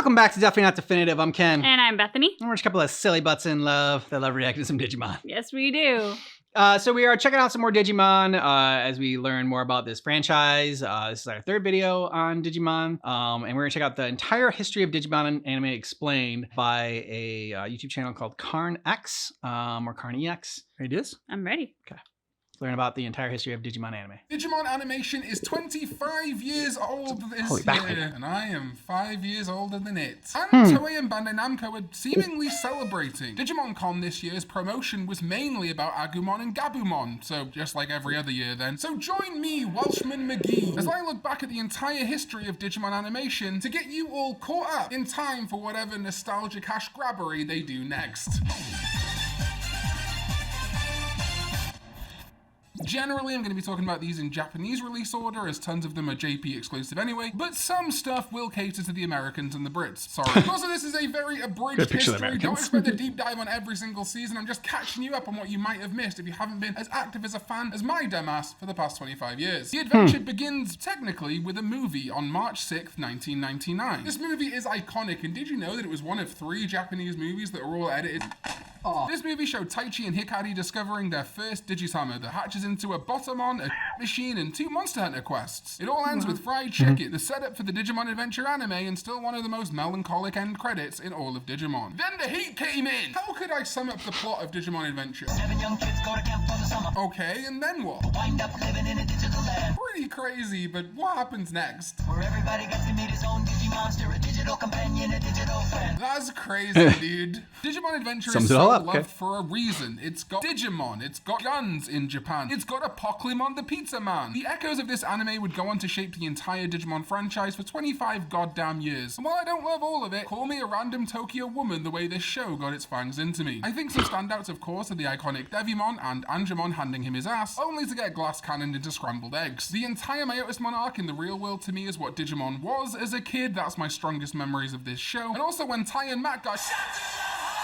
Welcome back to Definitely Not Definitive. I'm Ken. And I'm Bethany. And we're just a couple of silly butts in love that love reacting to some Digimon. Yes, we do. So we are checking out some more Digimon as we learn more about this franchise. This is our third video on Digimon. And we're going to check out the entire history of Digimon anime explained by a YouTube channel called Karn EX or Karn EX. Ready to do this? I'm ready. Okay. Learn about the entire history of Digimon anime. Digimon animation is 25 years old this year, and I am 5 years older than it. And Toei and Bandai Namco are seemingly celebrating. Digimon Con this year's promotion was mainly about Agumon and Gabumon, so just like every other year then. So join me, Welshman McGee, as I look back at the entire history of Digimon animation to get you all caught up in time for whatever nostalgic hash grabbery they do next. Generally, I'm going to be talking about these in Japanese release order, as tons of them are JP exclusive anyway, but some stuff will cater to the Americans and the Brits. Sorry. Also, this is a very abridged history. Don't expect a deep dive on every single season. I'm just catching you up on what you might have missed if you haven't been as active as a fan as my dumbass for the past 25 years. The adventure begins, technically, with a movie on March 6th, 1999. This movie is iconic, and did you know that it was one of 3 Japanese movies that were all edited? This movie showed Taichi and Hikari discovering their first Digisama that hatches into a Botamon, a machine, and 2 Monster Hunter quests. It all ends with fried chicken, the setup for the Digimon Adventure anime, and still one of the most melancholic end credits in all of Digimon. Then the heat came in! How could I sum up the plot of Digimon Adventure? 7 young kids go to camp for the summer. Okay, and then what? Wind up living in a digital land. Pretty crazy, but what happens next? Where everybody gets to meet his own Digimonster, a digital companion, a digital friend. That's crazy, dude. Digimon Adventure is so loved for a reason. It's got Digimon, it's got guns in Japan, it's got a Pokemon the Pizza Man. The echoes of this anime would go on to shape the entire Digimon franchise for 25 goddamn years. And while I don't love all of it, call me a random Tokyo woman the way this show got its fangs into me. I think some standouts, of course, are the iconic Devimon and Angemon handing him his ass, only to get glass cannoned into scrambled eggs. The entire Myotismon arc in the real world to me is what Digimon was as a kid. That's my strongest memories of this show. And also when Tai and Matt got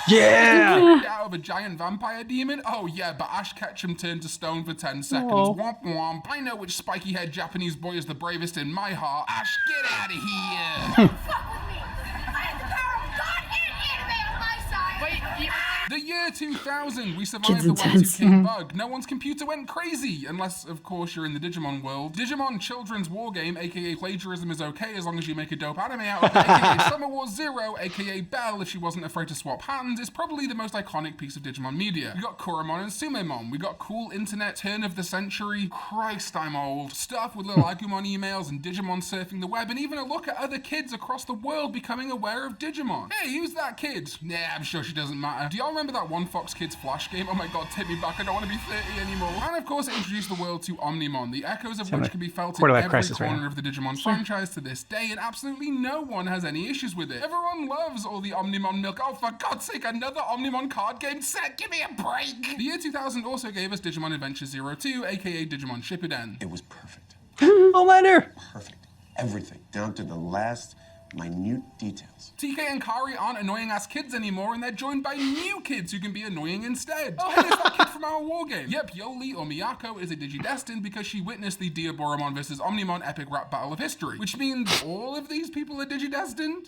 out of a giant vampire demon? Oh yeah, but Ash Ketchum turned to stone for 10 seconds. Womp womp. I know which spiky head Japanese boy is the bravest in my heart. Ash, get out of here! Fuck with me! I have the power of God and anime on my side! Wait, The year 2000, we survived the Y2K bug. No one's computer went crazy, unless, of course, you're in the Digimon world. Digimon Children's Wargame, aka Plagiarism is okay as long as you make a dope anime out of it, aka Summer Wars Zero, aka Belle if she wasn't afraid to swap hands, is probably the most iconic piece of Digimon media. We got Kuromon and Sumemon. We got cool internet turn of the century, Christ I'm old, stuff with little Agumon emails and Digimon surfing the web, and even a look at other kids across the world becoming aware of Digimon. Hey, who's that kid? Nah, I'm sure she doesn't matter. Do y'all remember that one Fox Kids Flash game? Oh my god, take me back, I don't want to be 30 anymore. And of course it introduced the world to Omnimon, the echoes of which can be felt in every corner of the Digimon franchise to this day, and absolutely no one has any issues with it. Everyone loves all the Omnimon milk. Oh, for God's sake, another Omnimon card game set, give me a break! The year 2000 also gave us Digimon Adventure 02, aka Digimon Shippuden. It was perfect. Oh, Leonard! Perfect. Everything, down to the last minute details. TK and Kari aren't annoying ass kids anymore, and they're joined by new kids who can be annoying instead. Oh hey, it's that kid from our war game. Yep, Yoli or Miyako is a Digidestined because she witnessed the Diaboromon vs Omnimon epic rap battle of history, which means all of these people are Digidestined?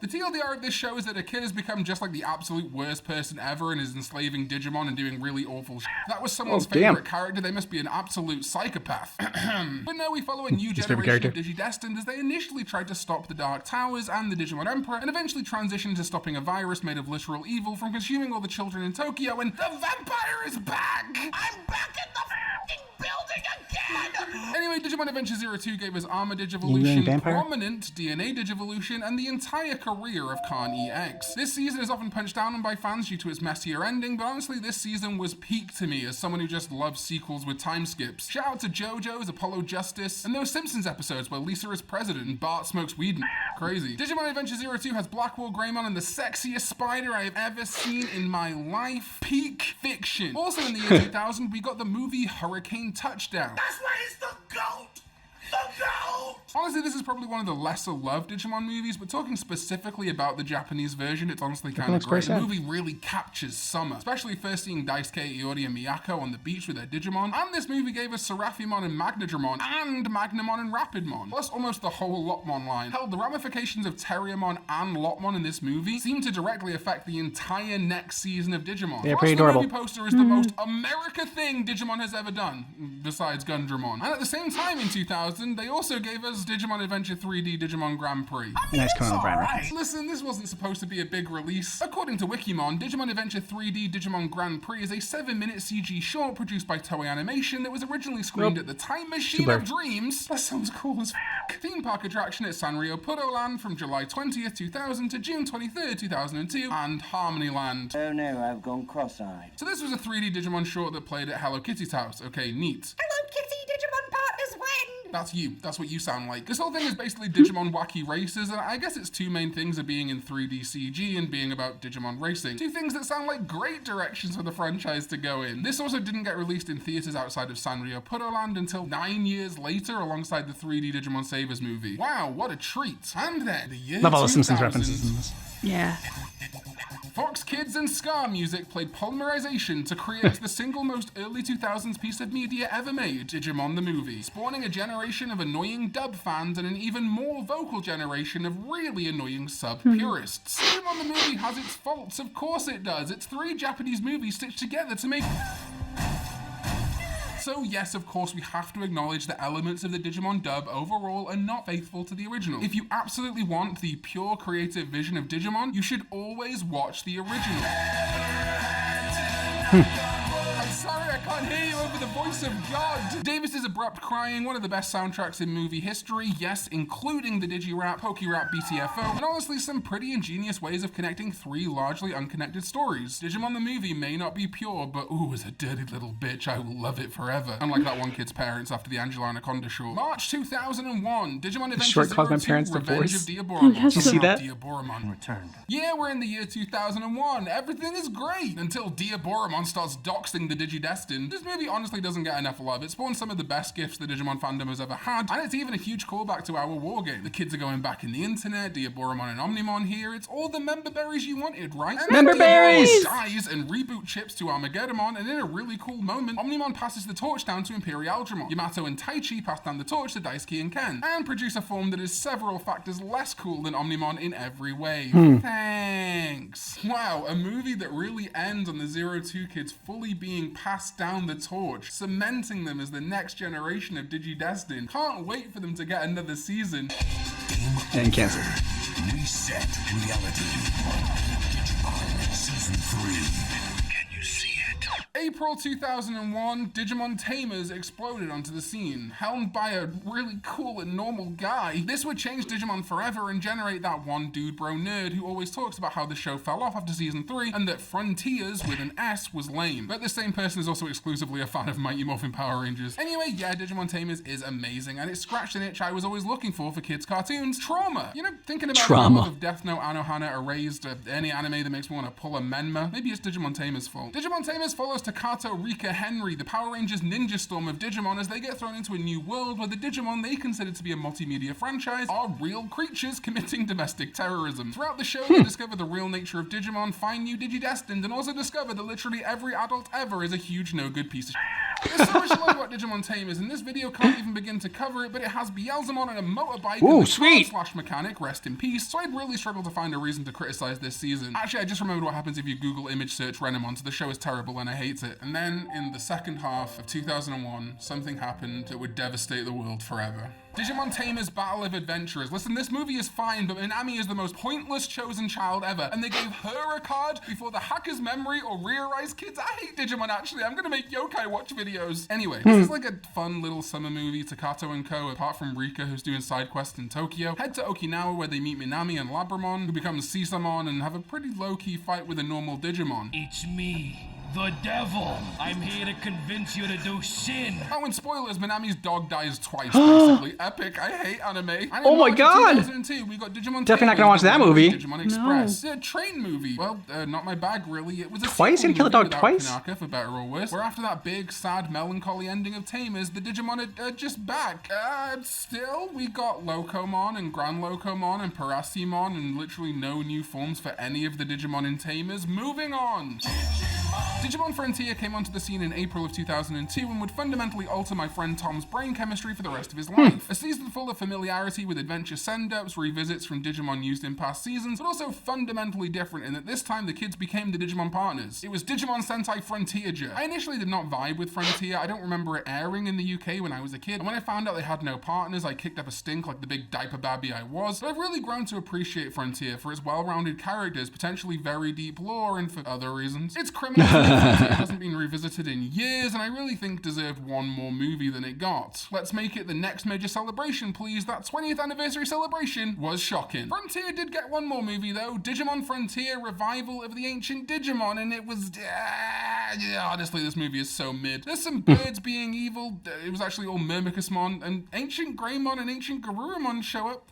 The TLDR of this show is that a kid has become just like the absolute worst person ever and is enslaving Digimon and doing really awful shit. That was someone's favorite character. They must be an absolute psychopath. But no, we follow a new generation of Digidestined as they initially tried to stop the Dark Towers and the Digimon Emperor, and eventually transitioned to stopping a virus made of literal evil from consuming all the children in Tokyo, and the vampire is back! I'm back in the f***ing building again! Anyway, Digimon Adventure 02 gave us Armor Digivolution, Prominent DNA Digivolution, and the entire career of Karn EX. This season is often punched down on by fans due to its messier ending, but honestly this season was peak to me as someone who just loves sequels with time skips. Shout out to JoJo's, Apollo Justice, and those Simpsons episodes where Lisa is president and Bart smokes weed and crazy. Digimon Adventure 02 has Blackwall Greymon and the sexiest spider I have ever seen in my life. Peak fiction. Also in the year 2000, we got the movie Hurricane Touchdown. That's why he's the GOAT! The GOAT! Honestly, this is probably one of the lesser loved Digimon movies, but talking specifically about the Japanese version, it's honestly kind of great. The movie really captures summer, especially first seeing Daisuke, Iori, and Miyako on the beach with their Digimon. And this movie gave us Seraphimon and Magnadramon, and Magnamon and Rapidmon, plus almost the whole Lopmon line. Hell, the ramifications of Terriermon and Lopmon in this movie seem to directly affect the entire next season of Digimon. Yeah, pretty adorable. The movie poster is the most America thing Digimon has ever done, besides Gundramon. And at the same time in 2000, they also gave us Digimon Adventure 3D Digimon Grand Prix. Nice Conan O'Brien reference. Listen, this wasn't supposed to be a big release. According to Wikimon, Digimon Adventure 3D Digimon Grand Prix is a 7-minute CG short produced by Toei Animation that was originally screened at the Time Machine of Dreams. That sounds cool as f***. Theme park attraction at Sanrio Puroland from July 20th, 2000 to June 23rd, 2002, and Harmony Land. Oh no, I've gone cross-eyed. So this was a 3D Digimon short that played at Hello Kitty's house. Okay, neat. Hello, Kitty Digimon partners win! That's you. That's what you sound like. This whole thing is basically Digimon wacky races, and I guess its two main things are being in 3D CG and being about Digimon racing. Two things that sound like great directions for the franchise to go in. This also didn't get released in theaters outside of Sanrio Puroland until 9 years later alongside the 3D Digimon Savers movie. Wow, what a treat. And then, the year Love all the 2000. Simpsons references in this. Yeah. Fox Kids and Ska Music played polymerization to create the single most early 2000s piece of media ever made, Digimon the Movie, spawning a generation of annoying dub fans and an even more vocal generation of really annoying sub-purists. Digimon the Movie has its faults, of course it does. It's 3 Japanese movies stitched together to make... So yes, of course, we have to acknowledge that elements of the Digimon dub overall are not faithful to the original. If you absolutely want the pure creative vision of Digimon, you should always watch the original. I'm sorry, I can't hear you over the voice of God. Davis's abrupt crying, one of the best soundtracks in movie history, yes, including the Digi-Rap, Poke-Rap, BTFO, and honestly some pretty ingenious ways of connecting 3 largely unconnected stories. Digimon the Movie may not be pure, but ooh, as a dirty little bitch, I will love it forever. Unlike that one kid's parents after the Angela Anaconda short. March 2001, Digimon Adventure 02, Revenge of Diaboromon. Did you see that? Diaboromon returned. Yeah, we're in the year 2001. Everything is great until Diaboromon starts doxing the Digidestined. This movie honestly doesn't get enough love. It spawned some of the best gifts the Digimon fandom has ever had, and it's even a huge callback to our war game. The kids are going back in the internet, Diaboromon and Omnimon here. It's all the member berries you wanted, right? And member berries! Dies and reboot chips to Armageddon, and in a really cool moment, Omnimon passes the torch down to Imperialdramon. Yamato and Taichi pass down the torch to Daisuke and Ken, and produce a form that is several factors less cool than Omnimon in every way. Thanks. Wow, a movie that really ends on the 02 kids fully being passed down the torch, cementing them as the next generation of Digidestined. Can't wait for them to get another season. And canceled. Reset reality. Digimon Season 3. Can you see it? April 2001, Digimon Tamers exploded onto the scene, helmed by a really cool and normal guy. This would change Digimon forever and generate that one dude bro nerd who always talks about how the show fell off after season 3 and that Frontiers with an S was lame. But this same person is also exclusively a fan of Mighty Morphin Power Rangers. Anyway, yeah, Digimon Tamers is amazing, and it scratched an itch I was always looking for kids' cartoons. Trauma. You know, thinking about the love of Death Note, Anohana, Erased, any anime that makes me want to pull a Menma. Maybe it's Digimon Tamers' fault. Digimon Tamers follows Takato, Rika, Henry, the Power Rangers ninja storm of Digimon as they get thrown into a new world where the Digimon they consider to be a multimedia franchise are real creatures committing domestic terrorism. Throughout the show, they discover the real nature of Digimon, find new Digidestined, and also discover that literally every adult ever is a huge no-good piece of shit. There's so much to love about Digimon Tamers, and this video can't even begin to cover it, but it has Beelzemon on a motorbike Ooh, and the sweet! Slash mechanic, rest in peace, so I'd really struggle to find a reason to criticize this season. Actually, I just remembered what happens if you Google image search Renamon, so the show is terrible and I hate it. And then, in the second half of 2001, something happened that would devastate the world forever. Digimon Tamers Battle of Adventurers. Listen, this movie is fine, but Minami is the most pointless chosen child ever, and they gave her a card before the Hacker's Memory or Rear-Eyes kids. I hate Digimon, actually. I'm gonna make yokai watch videos. Anyway, this is like a fun little summer movie, Takato and Co., apart from Rika, who's doing side quests in Tokyo. Head to Okinawa, where they meet Minami and Labramon, who becomes Sisamon and have a pretty low-key fight with a normal Digimon. It's me, the devil. I'm here to convince you to do sin. Oh, and spoilers, Minami's dog dies twice, basically. Epic. I hate anime. And Oh my in March god! 2002, we got Digimon Definitely not Tamers, gonna watch the that Runaway movie. Digimon Express. A train movie. Well, not my bag, really. It was a Twice? sequel Gonna kill a dog movie without twice? Pinaka, for better or worse. Where after that big, sad, melancholy ending of Tamers, the Digimon are just back. Still, we got Locomon and Grand Locomon and Parasimon and literally no new forms for any of the Digimon in Tamers. Moving on. Digimon Frontier came onto the scene in April of 2002 and would fundamentally alter my friend Tom's brain chemistry for the rest of his life. A season full of familiarity with adventure send-ups, revisits from Digimon used in past seasons, but also fundamentally different in that this time the kids became the Digimon partners. It was Digimon Sentai Frontier. I initially did not vibe with Frontier. I don't remember it airing in the UK when I was a kid, and when I found out they had no partners, I kicked up a stink like the big diaper babby I was. But I've really grown to appreciate Frontier for its well-rounded characters, potentially very deep lore, and for other reasons. It's criminal that Frontier hasn't been revisited in years, and I really think deserved one more movie than it got. Let's make it the next major celebration, please. That 20th anniversary celebration was shocking. Frontier did get one more movie though, Digimon Frontier Revival of the Ancient Digimon, and it was, honestly, this movie is so mid. There's some birds being evil, it was actually all Myrmicusmon, and Ancient Greymon and Ancient Garurumon show up.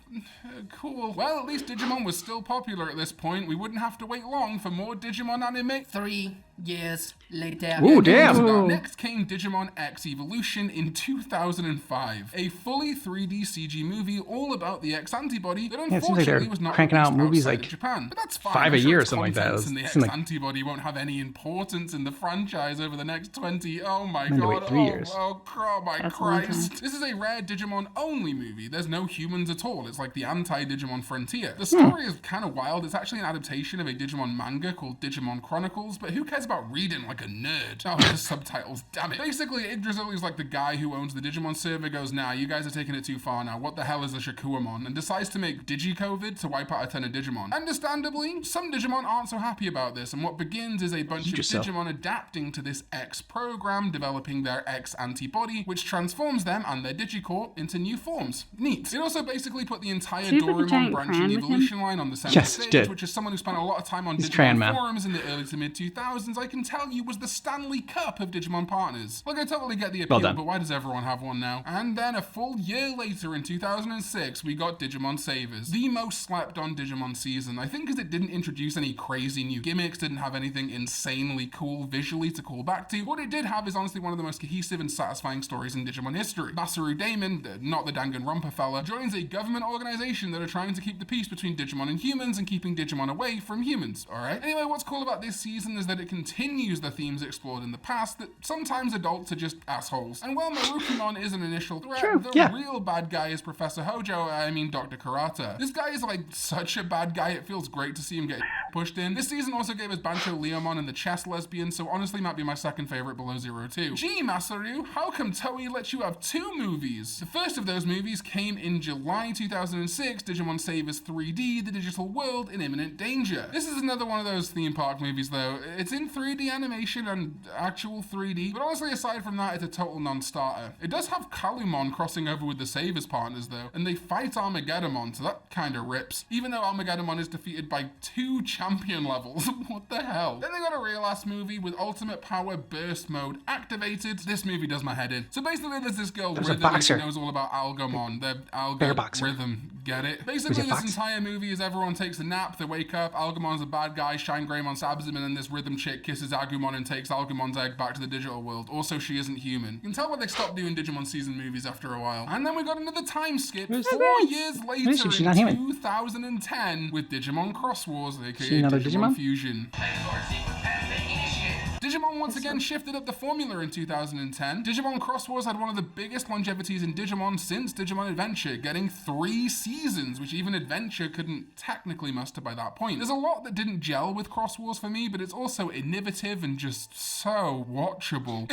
Cool. Well, at least Digimon was still popular at this point. We wouldn't have to wait long for more Digimon anime. 3 years later. Ooh, damn. Next came Digimon X Evolution in 2005, a fully 3D CG movie all about the X antibody that it seems like unfortunately they're was not cranking out released movies outside like of Japan. But that's fine. 5 I'm a sure year or its something like that. contents and the It X seemed like- antibody won't have any importance in the franchise over the next 20. Oh my had to god. wait 3 years. Oh my Christ. This is a rare Digimon only movie. There's no humans at all. It's like the anti-Digimon Frontier. The story is kind of wild. It's actually an adaptation of a Digimon manga called Digimon Chronicles, but who cares about reading like a nerd? Oh, the subtitles, damn it. Basically, Yggdrasil is like the guy who owns the Digimon server, goes, nah, you guys are taking it too far now. What the hell is a Shakuamon? And decides to make Digi-COVID to wipe out a ton of Digimon. Understandably, some Digimon aren't so happy about this, and what begins is a bunch of Digimon adapting to this X program, developing their X antibody, which transforms them and their Digicorp into new forms. Neat. It also basically put the entire Doraemon branching evolution line on the center stage, which is someone who spent a lot of time on Digimon forums in the early to mid 2000s, I can tell you was the Stanley Cup of Digimon partners. Like, I totally get the appeal, but why does everyone have one now? And then a full year later, in 2006, we got Digimon Savers, the most slept on Digimon season. I think because it didn't introduce any crazy new gimmicks, didn't have anything insanely cool visually to call back to. What it did have is honestly one of the most cohesive and satisfying stories in Digimon history. Masaru Damon, not the Danganronpa fella, joins a government organization that are trying to keep the peace between Digimon and humans and keeping Digimon away from humans, alright? Anyway, what's cool about this season is that it continues the themes explored in the past, that sometimes adults are just assholes. And while Marukimon is an initial threat, the real bad guy is Professor Hojo, I mean Dr. Karata. This guy is like such a bad guy, it feels great to see him get pushed in. This season also gave us Bancho Leomon and the Chess Lesbian, so honestly might be my second favorite below 02. Gee, Masaru, how come Toei let you have 2 movies? The first of those movies came in July 2006, Digimon Savers 3D, The Digital World in Imminent Danger. This is another one of those theme park movies though. It's in 3D animation and actual 3D, but honestly aside from that, it's a total non-starter. It does have Kalumon crossing over with the Savers partners though, and they fight Armageddon, so that kinda rips. Even though Armageddon is defeated by 2 champion levels. What the hell? Then they got a real ass movie with Ultimate Power Burst Mode activated. This movie does my head in. So basically there's this girl Rhythm, and she knows all about Algomon, the Rhythm, get it? Basically this entire movie is everyone takes a nap, they wake up, Algomon's a bad guy, Shine Greymon stabs him, and then this Rhythm chick kisses Agumon and takes Algomon's egg back to the digital world. Also, she isn't human. You can tell why they stopped doing Digimon season movies after a while. And then we got another time skip 4 years later in 2010 with Digimon Cross Wars, aka Digimon Fusion. Digimon once again shifted up the formula in 2010. Digimon Cross Wars had one of the biggest longevities in Digimon since Digimon Adventure, getting 3 seasons, which even Adventure couldn't technically muster by that point. There's a lot that didn't gel with Cross Wars for me, but it's also innovative and just so watchable.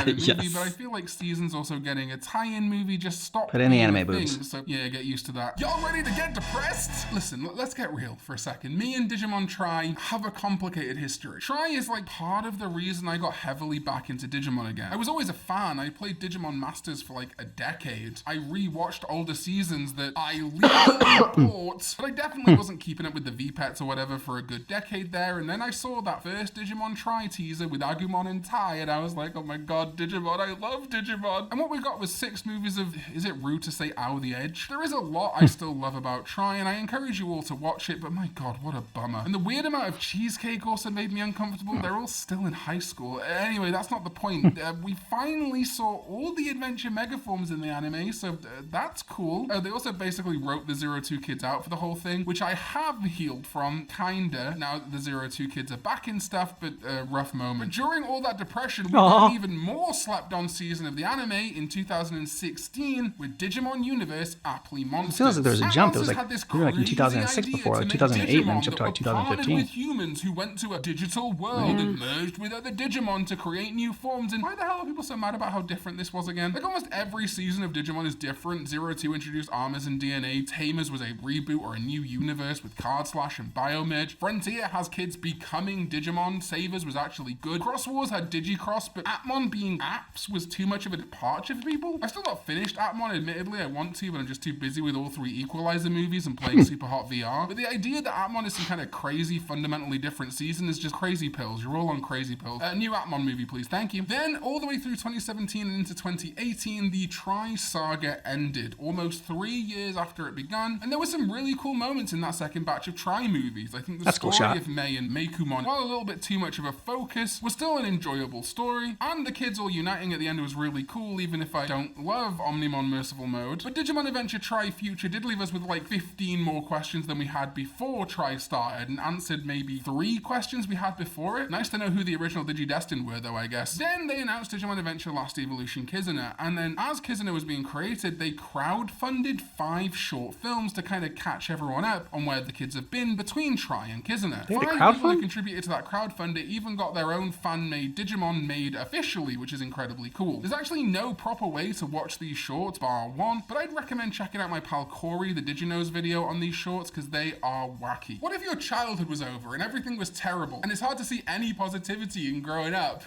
Movie, but I feel like Season's also getting a tie-in movie. Just stop put in the anime boobs. So yeah, get used to that. Y'all ready to get depressed? Listen, let's get real for a second. Me and Digimon Tri have a complicated history. Tri is like part of the reason I got heavily back into Digimon again. I was always a fan. I played Digimon Masters for like a decade. I rewatched older seasons that I legally bought, but I definitely wasn't keeping up with the V-Pets or whatever for a good decade there. And then I saw that first Digimon Tri teaser with Agumon and Tai, and I was like, oh my god, Digimon, I love Digimon. And what we got was 6 movies of, is it rude to say Ow the Edge? There is a lot I still love about Tri, and I encourage you all to watch it, but my god, what a bummer. And the weird amount of cheesecake also made me uncomfortable. They're all still in high school. Anyway, that's not the point. We finally saw all the adventure megaforms in the anime, so that's cool. They also basically wrote the 02 kids out for the whole thing, which I have healed from, kinda, now that the 02 kids are back in stuff, but rough moment. During all that depression, we got an even more slapped on season of the anime in 2016 with Digimon Universe Aptly Monsters. It feels like there was a jump. It was like, we were like in 2006 before, like 2008, and then jumped to like 2015. With humans who went to a digital world and merged with other Digimon to create new forms. And why the hell are people so mad about how different this was again? Like almost every season of Digimon is different. 02 introduced Armors and DNA. Tamers was a reboot or a new universe with Card Slash and Biomerge. Frontier has kids becoming Digimon. Savers was actually good. Cross Wars had Digicross, but Atmon being apps was too much of a departure for people. I still not finished Atmon, admittedly. I want to, but I'm just too busy with all 3 Equalizer movies and playing Super Hot VR. But the idea that Atmon is some kind of crazy, fundamentally different season is just crazy pills. You're all on crazy pills. New Atmon movie, please. Thank you. Then, all the way through 2017 and into 2018, the Tri saga ended, almost 3 years after it began, and there were some really cool moments in that second batch of Tri movies. I think the story of Mei and Meikumon, while a little bit too much of a focus, was still an enjoyable story, and the kids all uniting at the end was really cool, even if I don't love Omnimon Merciful Mode. But Digimon Adventure Tri Future did leave us with like 15 more questions than we had before Tri started, and answered maybe 3 questions we had before it. Nice to know who the original Digidestined were though, I guess. Then they announced Digimon Adventure Last Evolution Kizuna, and then as Kizuna was being created, they crowdfunded 5 short films to kind of catch everyone up on where the kids have been between Tri and Kizuna. 5 people who contributed to that crowdfund even got their own fan-made Digimon made officially, which is incredibly cool. There's actually no proper way to watch these shorts bar one, but I'd recommend checking out my pal Corey, the Diginos video on these shorts, because they are wacky. What if your childhood was over and everything was terrible, and it's hard to see any positivity in growing up?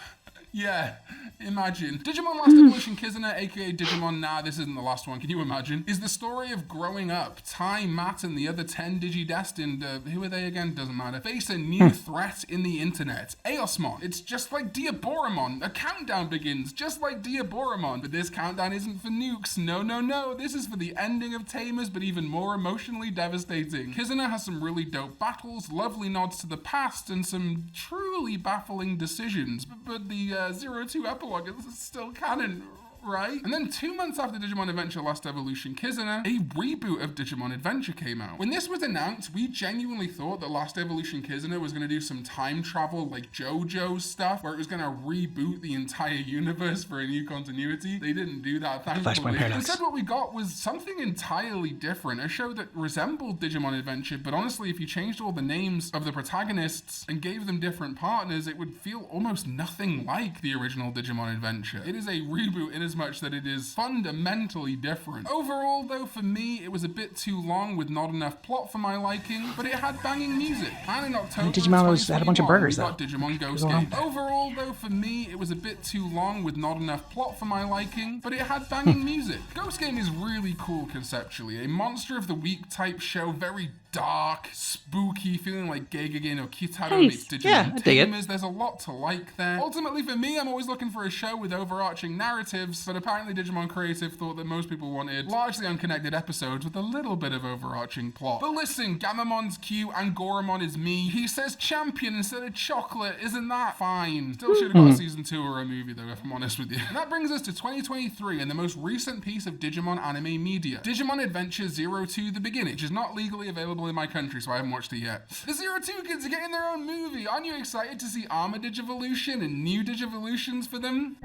Yeah, imagine. Digimon Last Evolution Kizuna, aka Digimon Nah, this isn't the last one, can you imagine? Is the story of growing up. Tai, Matt, and the other 10 Digidestined, who are they again? Doesn't matter. Face a new threat in the internet. Eosmon. It's just like Diaboromon. A countdown begins, just like Diaboromon. But this countdown isn't for nukes. No, no, no. This is for the ending of Tamers, but even more emotionally devastating. Kizuna has some really dope battles, lovely nods to the past, and some truly baffling decisions. But the 02 epilogue is still canon, right? And then 2 months after Digimon Adventure Last Evolution Kizuna, a reboot of Digimon Adventure came out. When this was announced, we genuinely thought that Last Evolution Kizuna was going to do some time travel like JoJo stuff, where it was going to reboot the entire universe for a new continuity. They didn't do that, thankfully. Instead, what we got was something entirely different, a show that resembled Digimon Adventure, but honestly, if you changed all the names of the protagonists and gave them different partners, it would feel almost nothing like the original Digimon Adventure. It is a reboot in as much that it is fundamentally different. Overall, though, for me, it was a bit too long with not enough plot for my liking, but it had banging music. And in October, Digimon had a bunch of burgers, though. Digimon Ghost Game. Overall, though, for me, it was a bit too long with not enough plot for my liking, but it had banging music. Ghost Game is really cool conceptually. A Monster of the Week type show, very dark, spooky, feeling like Gegege no Kitaro meets Digimon Tamers. There's a lot to like there. Ultimately, for me, I'm always looking for a show with overarching narratives, but apparently Digimon Creative thought that most people wanted largely unconnected episodes with a little bit of overarching plot. But listen, Gamamon's cute and Goramon is me. He says champion instead of chocolate. Isn't that fine? Still should have got a season 2 or a movie though, if I'm honest with you. And that brings us to 2023 and the most recent piece of Digimon anime media. Digimon Adventure 02 The Beginning, which is not legally available in my country, so I haven't watched it yet. The 02 kids are getting their own movie. Aren't you excited to see Armor Digivolution and new Digivolutions for them?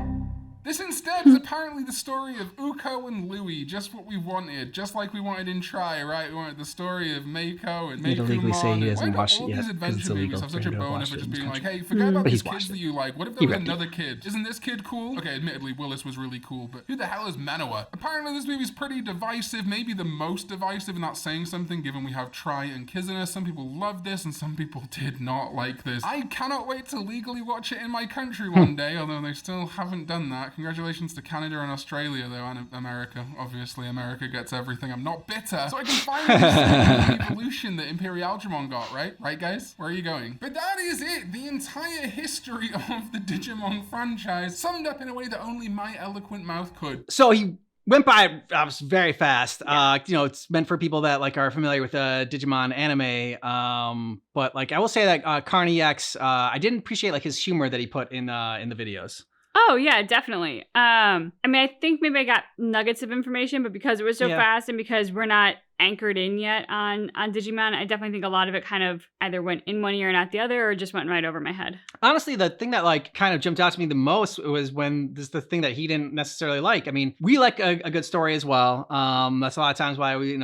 This instead is apparently the story of Uko and Louie, just what we wanted, just like we wanted in Try, right? We wanted the story of Mako and Need to legally say he hasn't Why do watched all it yet, these 'cause adventure it's illegal movies have for such a him to have bonus watched for it just in being this like, hey, forget about But these he's watched kids that it. you like. What if He there was repped it. another kid? Isn't this kid cool? Okay, admittedly, Willis was really cool, but who the hell is Manoa? Apparently this movie's pretty divisive, maybe the most divisive, and that's saying something given we have Try and Kizuna. Some people love this and some people did not like this. I cannot wait to legally watch it in my country one day, although they still haven't done that. Congratulations to Canada and Australia though, and America. Obviously America gets everything. I'm not bitter. So I can finally see the evolution that Imperialdramon got, right? Right guys? Where are you going? But that is it. The entire history of the Digimon franchise, summed up in a way that only my eloquent mouth could. So he went by very fast. It's meant for people that like are familiar with the Digimon anime. But like I will say that Karn EX, I didn't appreciate like his humor that he put in the videos. Oh yeah, definitely. I mean, I think maybe I got nuggets of information, but because it was so fast and because we're not anchored in yet on Digimon, I definitely think a lot of it kind of either went in one ear and out the other, or just went right over my head. Honestly, The thing that like kind of jumped out to me the most was when this the thing that he didn't necessarily like. I mean, we like a good story as well. That's a lot of times why we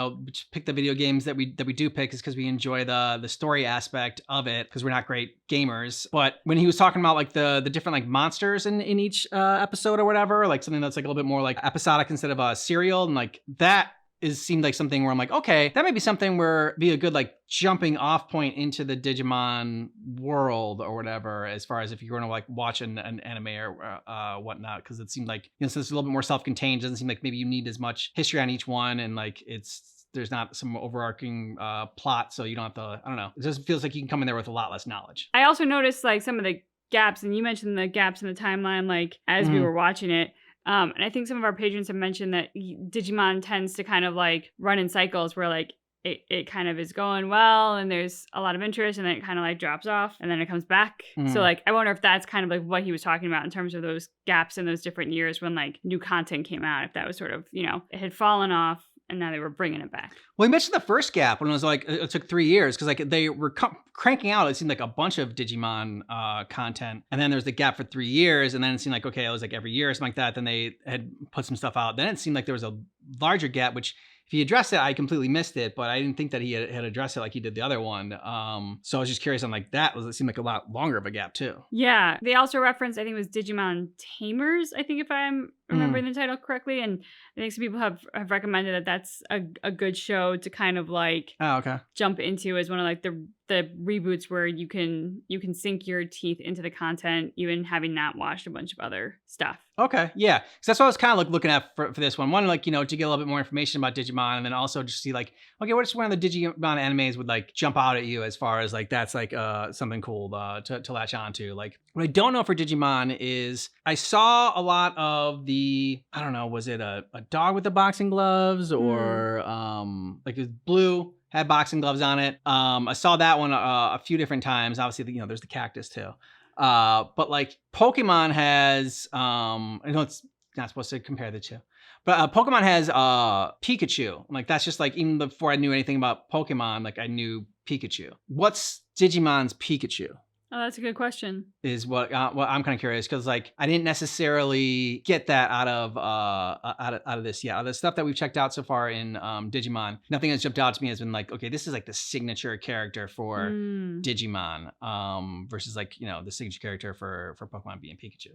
pick the video games that we do pick, is because we enjoy the story aspect of it, because we're not great gamers. But when he was talking about like the different like monsters in each episode or whatever, like something that's like a little bit more like episodic instead of a serial, and like that seemed like something where I'm like, okay, that might be something where be a good like jumping off point into the Digimon world or whatever, as far as if you're going to like watch an anime or whatnot, because it seemed like, since it's a little bit more self-contained, doesn't seem like maybe you need as much history on each one, and like there's not some overarching plot, so you don't have to, I don't know. It just feels like you can come in there with a lot less knowledge. I also noticed like some of the gaps, and you mentioned the gaps in the timeline, like as we were watching it. And I think some of our patrons have mentioned that Digimon tends to kind of like run in cycles where like it kind of is going well and there's a lot of interest, and then it kind of like drops off and then it comes back. So like I wonder if that's kind of like what he was talking about in terms of those gaps in those different years when like new content came out, if that was sort of, it had fallen off and now they were bringing it back. Well, he mentioned the first gap when it was like, it took 3 years, because like they were cranking out, it seemed like a bunch of Digimon content. And then there's the gap for 3 years. And then it seemed like, okay, it was like every year or something like that. Then they had put some stuff out. Then it seemed like there was a larger gap, which if he addressed it, I completely missed it, but I didn't think that he had addressed it like he did the other one. So I was just curious on like that. It seemed like a lot longer of a gap too. Yeah. They also referenced, I think it was Digimon Tamers, I think if I'm remembering the title correctly. And I think some people have recommended that that's a good show to kind of like jump into as one of like the reboots where you can sink your teeth into the content, even having not watched a bunch of other stuff. Okay, yeah. Because that's what I was kind of like looking at for this one. One, like, to get a little bit more information about Digimon, and then also just see like, okay, what's one of the Digimon animes would like jump out at you as far as like, that's like something cool to latch on to. Like, what I don't know for Digimon is I saw a lot of I don't know, was it a dog with the boxing gloves, or like it was blue, had boxing gloves on it. I saw that one a few different times. Obviously, there's the cactus too. But like Pokemon has, I know it's not supposed to compare the two, but Pokemon has Pikachu. Like that's just like, even before I knew anything about Pokemon, like I knew Pikachu. What's Digimon's Pikachu? Oh, that's a good question. Is what I'm kind of curious, because like I didn't necessarily get that out of this. Yeah, the stuff that we've checked out so far in Digimon, nothing that's jumped out to me has been like, okay, this is like the signature character for Digimon, versus like the signature character for Pokemon being Pikachu.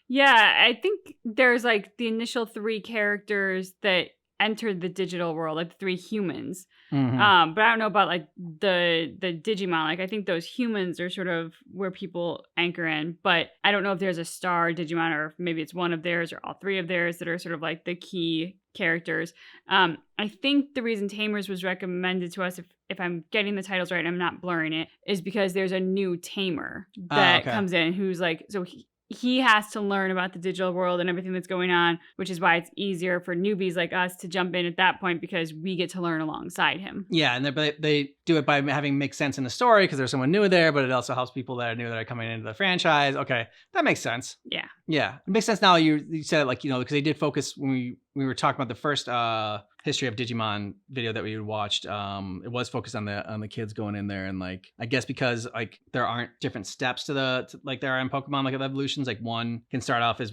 Yeah, I think there's like the initial 3 characters that entered the digital world, like the 3 humans. But I don't know about like the Digimon. Like I think those humans are sort of where people anchor in, but I don't know if there's a star Digimon, or if maybe it's one of theirs or all 3 of theirs that are sort of like the key characters. I think the reason Tamers was recommended to us, if I'm getting the titles right and I'm not blurring it, is because there's a new tamer that comes in who's like, so he has to learn about the digital world and everything that's going on, which is why it's easier for newbies like us to jump in at that point, because we get to learn alongside him. Yeah, and they do it by having make sense in the story, because there's someone new there, but it also helps people that are new that are coming into the franchise. Okay, that makes sense. Yeah. Yeah, it makes sense now you said it, like, because they did focus when we we were talking about the first history of Digimon video that we watched, it was focused on the kids going in there, and like I guess because like there aren't different steps to like there are in Pokemon, like of evolutions, like one can start off as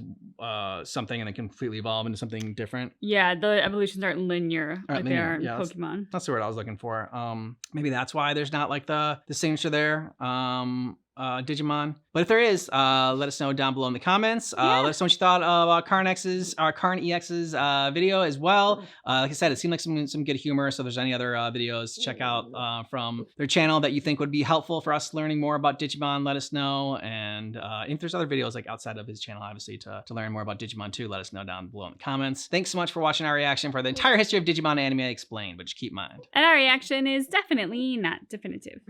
something and then completely evolve into something different. Yeah, the evolutions aren't linear like they are in Pokemon. That's the word I was looking for. Maybe that's why there's not like the signature there. Digimon. But if there is, let us know down below in the comments. Let us know what you thought about Karn EX's video as well. Like I said, it seemed like some good humor. So if there's any other videos to check out from their channel that you think would be helpful for us learning more about Digimon, let us know. And if there's other videos like outside of his channel, obviously to learn more about Digimon too, let us know down below in the comments. Thanks so much for watching our reaction for the entire history of Digimon Anime Explained, but just keep in mind. And our reaction is definitely not definitive.